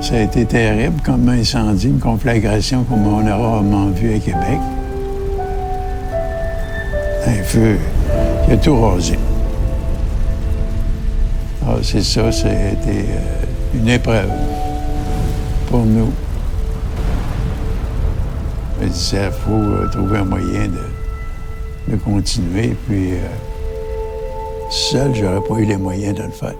Ça a été terrible comme incendie, une conflagration comme on a rarement vu à Québec. Un feu qui a tout rasé. Alors, c'est ça, ça a été une épreuve pour nous. Je me disais, il faut trouver un moyen de continuer, puis seul, j'aurais pas eu les moyens de le faire.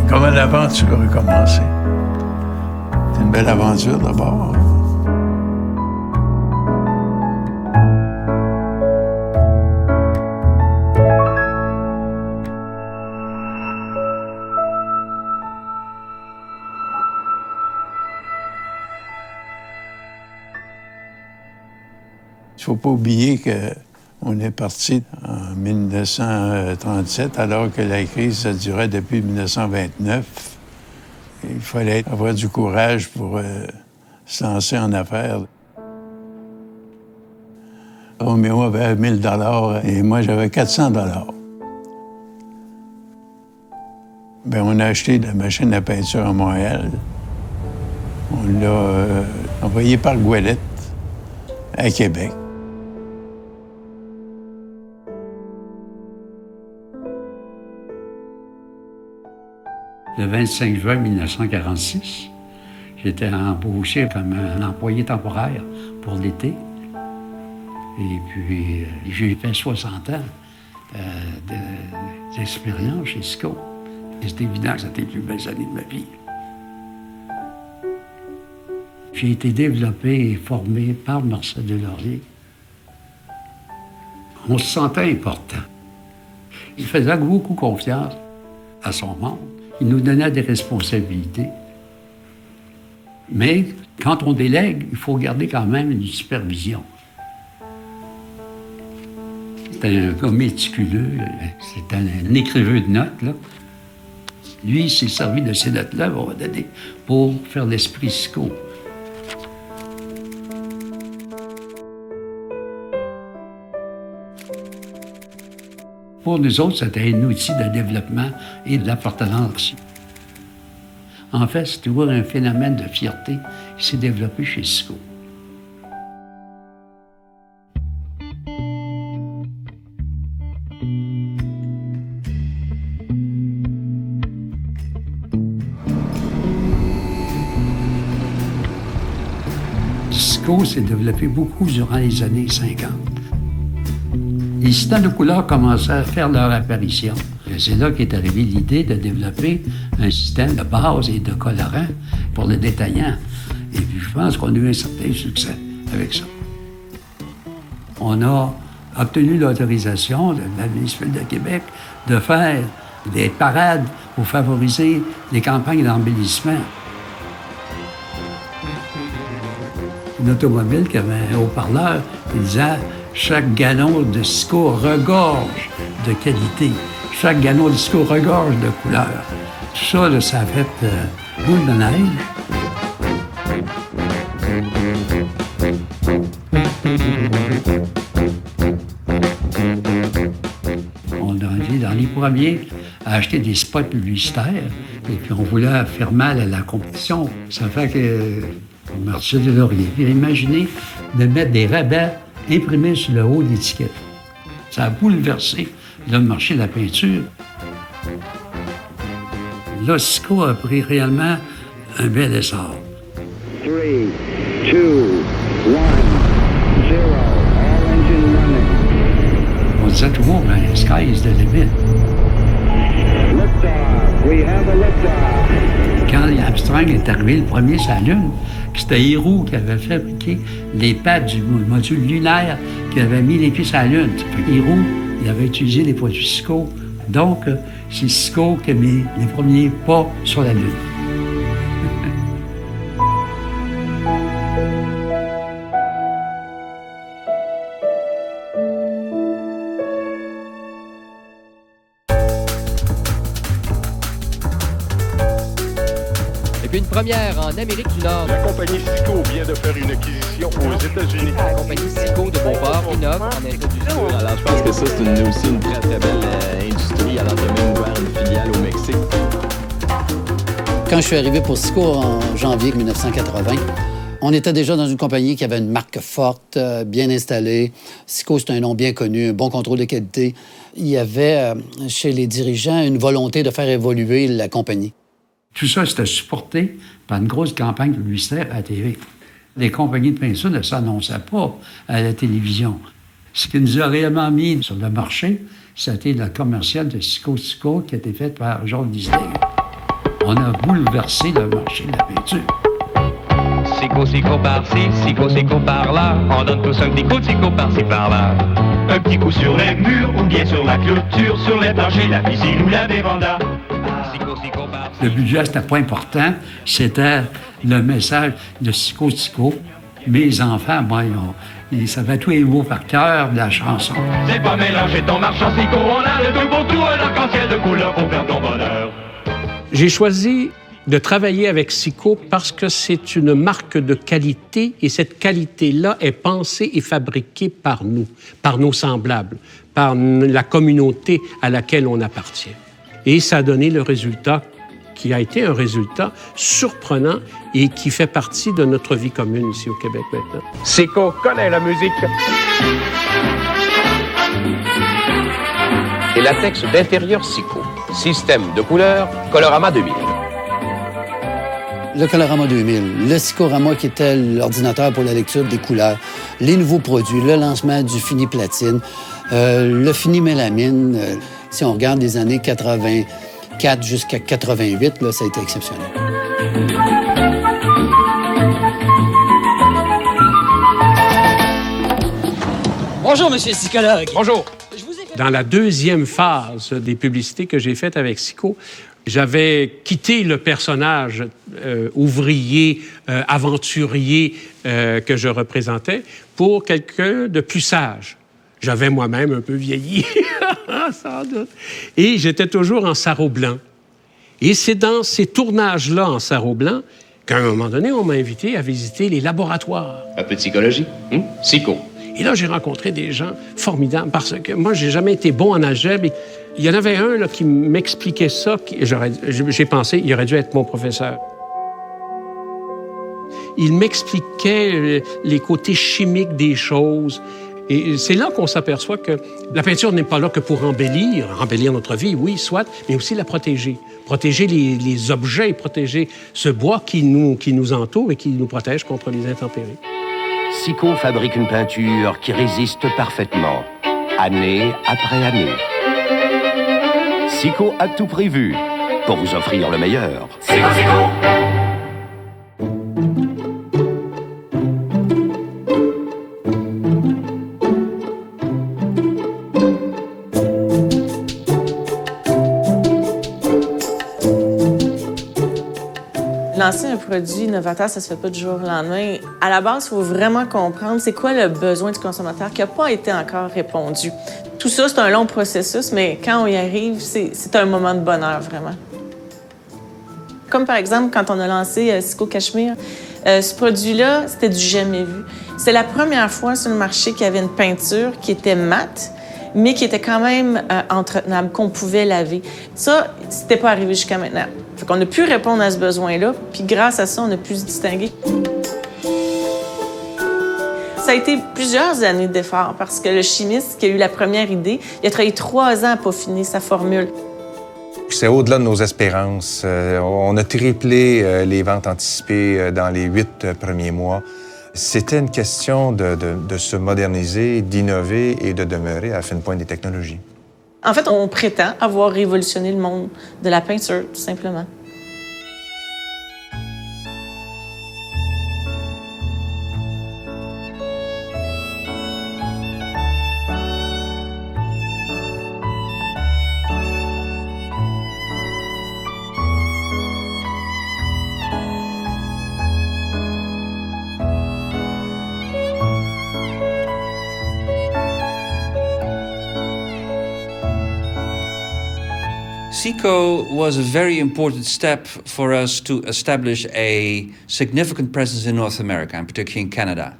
Comment l'aventure a commencé? C'est une belle aventure d'abord. Il ne faut pas oublier qu'on est parti en 1937, alors que la crise, ça durait depuis 1929. Il fallait avoir du courage pour se lancer en affaires. Roméo avait 1 000 $ et moi, j'avais 400 $. Bien, on a acheté de la machine à peinture à Montréal. On l'a envoyée par Goélette à Québec. Le 25 juin 1946, j'étais embauché comme un employé temporaire pour l'été. Et puis, j'ai fait 60 ans d'expérience chez SICO. Et c'est évident que c'était les plus belles années de ma vie. J'ai été développé et formé par Marcel Delaurier. On se sentait important. Il faisait beaucoup confiance à son monde. Il nous donnait des responsabilités. Mais quand on délègue, il faut garder quand même une supervision. C'était un gars méticuleux, c'était un écriveur de notes, là. Lui, il s'est servi de ces notes-là, on va donner, pour faire l'esprit SICO. Pour nous autres, c'était un outil de développement et d'appartenance. En fait, c'est toujours un phénomène de fierté qui s'est développé chez SICO. SICO s'est développé beaucoup durant les années 50. Les systèmes de couleurs commençaient à faire leur apparition. Et c'est là qu'est arrivée l'idée de développer un système de base et de colorants pour les détaillants. Et puis je pense qu'on a eu un certain succès avec ça. On a obtenu l'autorisation de la municipalité de Québec de faire des parades pour favoriser les campagnes d'embellissement. Une automobile qui avait un haut-parleur qui disait « Chaque gallon de SICO regorge de qualité. Chaque gallon de SICO regorge de couleur. » Tout ça, là, ça a fait boule de neige. On a été dans les premiers à acheter des spots publicitaires et puis on voulait faire mal à la compétition. Ça fait que Marcel Delaurier a imaginé de mettre des rabais imprimés sur le haut de l'étiquette. Ça a bouleversé le marché de la peinture. Là, SICO a pris réellement un bel essor. 3, 2, 1, 0, all engine running. On disait toujours, ben, sky is the limit. Liftoff. We have a liftoff. Quand Armstrong est arrivé le premier sur la Lune, c'était Héroux qui avait fabriqué les pattes du module lunaire, qui avait mis les pieds sur la Lune. Héroux, il avait utilisé les produits Cisco. Donc, c'est Cisco qui a mis les premiers pas sur la Lune. Et puis une première en Amérique du Nord. La compagnie Cisco vient de faire une acquisition aux États-Unis. La compagnie Cisco de Beauport innove en Amérique du Sud. Alors, je pense que ça, c'est aussi une très, très belle industrie. Alors, de même ouvert une filiale au Mexique. Quand je suis arrivé pour Cisco en janvier 1980, on était déjà dans une compagnie qui avait une marque forte, bien installée. Cisco, c'est un nom bien connu, un bon contrôle de qualité. Il y avait, chez les dirigeants, une volonté de faire évoluer la compagnie. Tout ça, c'était supporté par une grosse campagne publicitaire à la TV. Les compagnies de peinture ne s'annonçaient pas à la télévision. Ce qui nous a réellement mis sur le marché, c'était le commercial de Cisco qui a été fait par George Disney. On a bouleversé le marché de la peinture. Sico par-ci, sico par-là. On donne tous un petit coup de sico par-ci par-là. Un petit coup sur les murs ou bien sur la clôture, sur les planchers, la piscine ou la véranda. Sico par-ci. Le budget, c'était pas important. C'était le message de Sico. Mes enfants, moi, ils savaient tous les mots par cœur de la chanson. C'est pas mélanger ton marchand sico, on a le tout pour tout, un arc-en-ciel de couleurs pour faire ton bonheur. J'ai choisi de travailler avec Cisco parce que c'est une marque de qualité et cette qualité-là est pensée et fabriquée par nous, par nos semblables, par la communauté à laquelle on appartient. Et ça a donné le résultat qui a été un résultat surprenant et qui fait partie de notre vie commune ici au Québec maintenant. Cisco connaît la musique. Et latex d'intérieur Cisco. Système de couleurs Colorama 2000. Le Colorama 2000, le Scicorama qui était l'ordinateur pour la lecture des couleurs, les nouveaux produits, le lancement du fini platine, le fini mélamine. Si on regarde les années 84 jusqu'à 88, là, ça a été exceptionnel. Bonjour, monsieur le psychologue. Bonjour. Dans la deuxième phase des publicités que j'ai faites avec Cisco, j'avais quitté le personnage ouvrier, aventurier que je représentais pour quelqu'un de plus sage. J'avais moi-même un peu vieilli, sans doute. Et j'étais toujours en sarrau blanc. Et c'est dans ces tournages-là en sarrau blanc qu'à un moment donné, on m'a invité à visiter les laboratoires. Un peu de psychologie, Cisco. Et là, j'ai rencontré des gens formidables parce que moi, j'ai jamais été bon en algèbre. Il y en avait un là, qui m'expliquait ça. J'ai pensé qu'il aurait dû être mon professeur. Il m'expliquait les côtés chimiques des choses. Et c'est là qu'on s'aperçoit que la peinture n'est pas là que pour embellir notre vie, oui, soit, mais aussi la protéger. Protéger les objets, protéger ce bois qui nous entoure et qui nous protège contre les intempéries. Cisco fabrique une peinture qui résiste parfaitement, année après année. Cisco a tout prévu pour vous offrir le meilleur. Sico. Lancer un produit innovateur, ça se fait pas du jour au lendemain. À la base, il faut vraiment comprendre c'est quoi le besoin du consommateur qui n'a pas été encore répondu. Tout ça, c'est un long processus, mais quand on y arrive, c'est un moment de bonheur, vraiment. Comme par exemple, quand on a lancé Cisco Cachemire, ce produit-là, c'était du jamais vu. C'est la première fois sur le marché qu'il y avait une peinture qui était mate, mais qui était quand même entretenable, qu'on pouvait laver. Ça, c'était pas arrivé jusqu'à maintenant. Fait qu'on a pu répondre à ce besoin-là, puis grâce à ça, on a pu se distinguer. Ça a été plusieurs années d'efforts parce que le chimiste qui a eu la première idée, il a travaillé 3 ans à peaufiner sa formule. C'est au-delà de nos espérances. On a triplé les ventes anticipées dans les 8 premiers mois. C'était une question de se moderniser, d'innover et de demeurer à la fine pointe des technologies. En fait, on prétend avoir révolutionné le monde de la peinture, tout simplement. SICO was a very important step for us to establish a significant presence in North America, and particularly in Canada.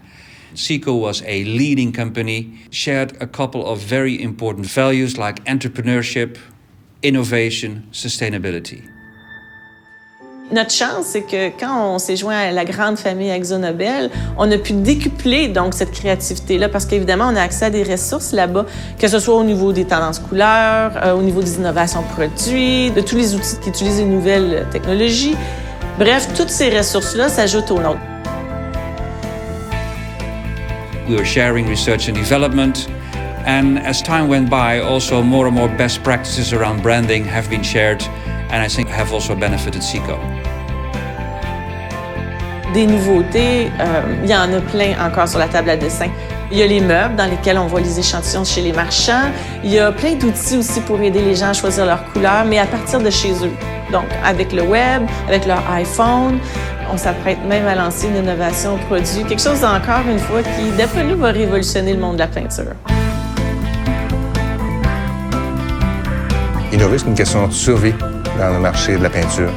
SICO was a leading company, shared a couple of very important values like entrepreneurship, innovation, sustainability. Notre chance, c'est que quand on s'est joint à la grande famille AkzoNobel, on a pu décupler donc cette créativité-là parce qu'évidemment, on a accès à des ressources là-bas, que ce soit au niveau des tendances couleurs, au niveau des innovations produits, de tous les outils qui utilisent les nouvelles technologies. Bref, toutes ces ressources-là s'ajoutent aux nôtres. We were sharing research and development, and as time went by, also more and more best practices around branding have been shared, and I think have also benefited SICO. Des nouveautés, il y en a plein encore sur la table à dessin. Il y a les meubles dans lesquels on voit les échantillons chez les marchands. Il y a plein d'outils aussi pour aider les gens à choisir leurs couleurs, mais à partir de chez eux. Donc, avec le web, avec leur iPhone, on s'apprête même à lancer une innovation produit. Quelque chose, encore une fois, qui, d'après nous, va révolutionner le monde de la peinture. Innover, c'est une question de survie dans le marché de la peinture.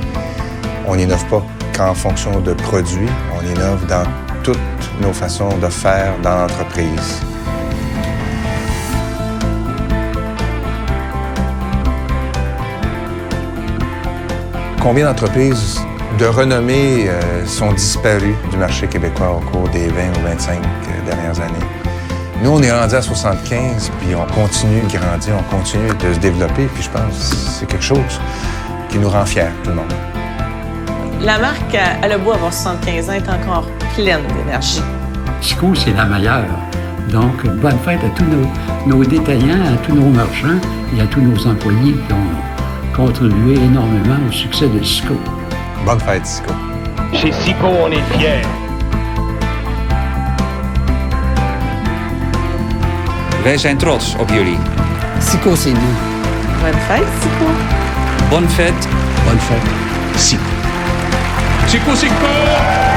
On n'innove pas qu'en fonction de produits, on innove dans toutes nos façons de faire dans l'entreprise. Combien d'entreprises de renommée sont disparues du marché québécois au cours des 20 ou 25 dernières années? Nous, on est rendu à 75, puis on continue de grandir, on continue de se développer, puis je pense que c'est quelque chose qui nous rend fiers, tout le monde. La marque, elle a beau avoir 75 ans, est encore pleine d'énergie. SICO, c'est la meilleure. Donc, bonne fête à tous nos détaillants, à tous nos marchands et à tous nos employés qui ont contribué énormément au succès de SICO. Bonne fête, SICO. Chez SICO, on est fiers. Wij zijn trots op jullie. SICO, c'est nous. Bonne fête, SICO. Bonne fête. Bonne fête, SICO. SICO, SICO!